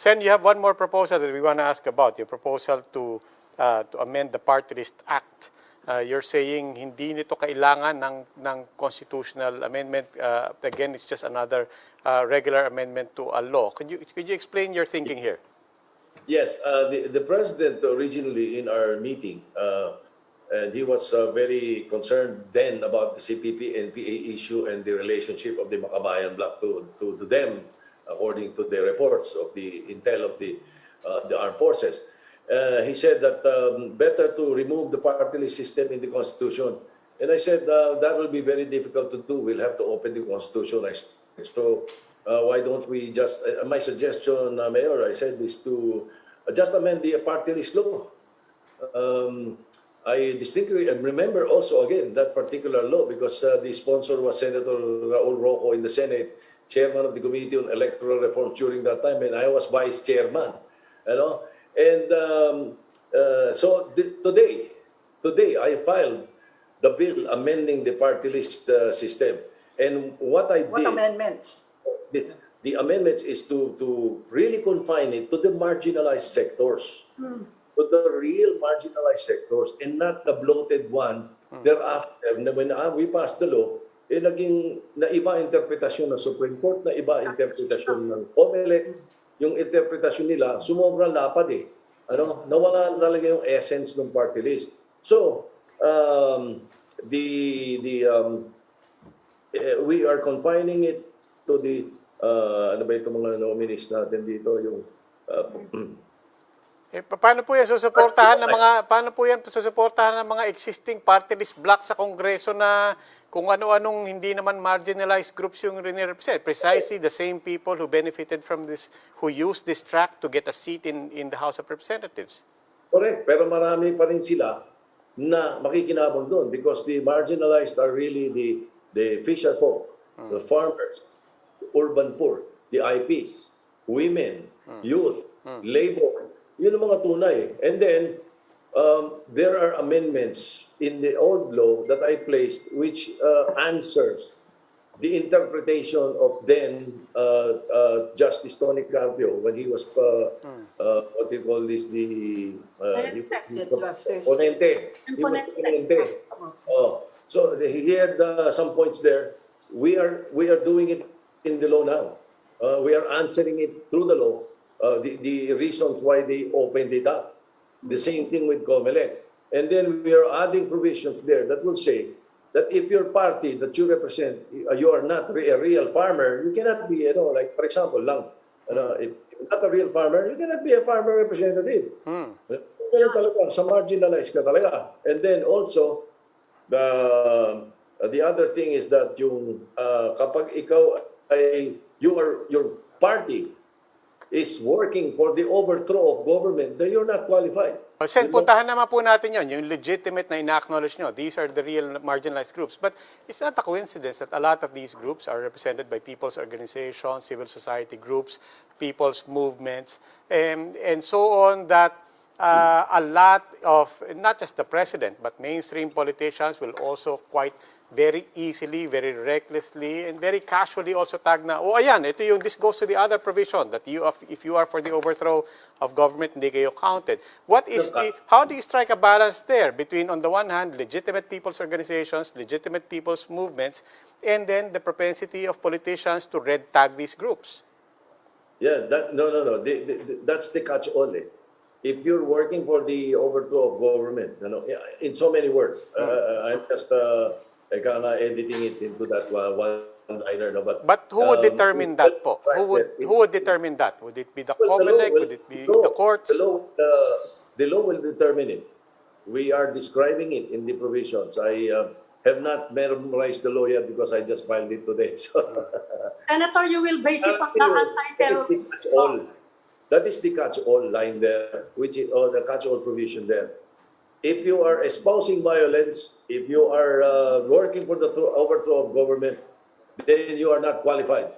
Sen, you have one more proposal that we want to ask about, your proposal to amend the Party List Act. You're saying hindi nito kailangan ng constitutional amendment. Again, it's just another regular amendment to a law. Could you explain your thinking here? Yes, the president originally in our meeting, and he was very concerned then about the CPP-NPA issue and the relationship of the Makabayan bloc to them, according to the reports of the intel of the armed forces. He said that better to remove the party list system in the Constitution. And I said that will be very difficult to do. We'll have to open the Constitution. So why don't we just, my suggestion, Mayor, I said, is to just amend the party list law. I distinctly remember also, again, that particular law because the sponsor was Senator Raul Roco in the Senate, chairman of the Committee on Electoral Reforms during that time, and I was vice chairman. You know? And so today I filed the bill amending the party list system. And what I did... What amendments? The amendments is to really confine it to the marginalized sectors. To the real marginalized sectors and not the bloated one. Thereafter, when we passed the law, naging naiba interpretasyon ng Supreme Court, naiba interpretasyon ng COMELEC, yung interpretasyon nila, sumobrang lapad eh. Ano? Nawala talaga yung essence ng party list. So, we are confining it to the, ano ba itong mga nominees natin dito, yung... paano po yan susuportahan ng mga existing party list blocks sa Kongreso na kung ano-anong hindi naman marginalized groups yung represent? Precisely the same people who benefited from this, who used this track to get a seat in the House of Representatives. Correct. Pero marami pa rin sila na makikinabang doon because the marginalized are really the fisher folk, the farmers, the urban poor, the IPs, women, youth, labor. Yun ang mga tunay. And then, there are amendments in the old law that I placed which answers the interpretation of then Justice Tony Carpio when he was, what do you call this, the ponente. So he had some points there. We are doing it in the law now. We are answering it through the law. The reasons why they opened it up. The same thing with COMELEC. And then we are adding provisions there that will say that if your party that you represent, you are not a real farmer, you cannot be, like for example, if you're not a real farmer, you cannot be a farmer representative. Kaya talaga, sa marginalized ka talaga. And then also, the other thing is that yung kapag ikaw ay, your party is working for the overthrow of government, then you're not qualified. Sen, puntahan naman po natin yun, yung legitimate na ina-acknowledge nyo. These are the real marginalized groups. But it's not a coincidence that a lot of these groups are represented by people's organizations, civil society groups, people's movements, and so on, that a lot of, not just the president, but mainstream politicians will also quite very easily, very recklessly, and very casually also tag na, oh ayan, ito yung, this goes to the other provision that if you are for the overthrow of government, hindi kayo counted. How do you strike a balance there between, on the one hand, legitimate people's organizations, legitimate people's movements, and then the propensity of politicians to red tag these groups? Yeah, no. That's the catch-all. If you're working for the overthrow of government, in so many words, I'm just kind of editing it into that one-liner. But who would determine that po? Who would determine that? Would it be the COMELEC? Would it be the courts? The law will determine it. We are describing it in the provisions. I have not memorized the law yet because I just filed it today. So, Senator, you will base it on the anti-terrorism. That is the catch-all line there, which is the catch-all provision there. If you are espousing violence, if you are working for the overthrow of government, then you are not qualified.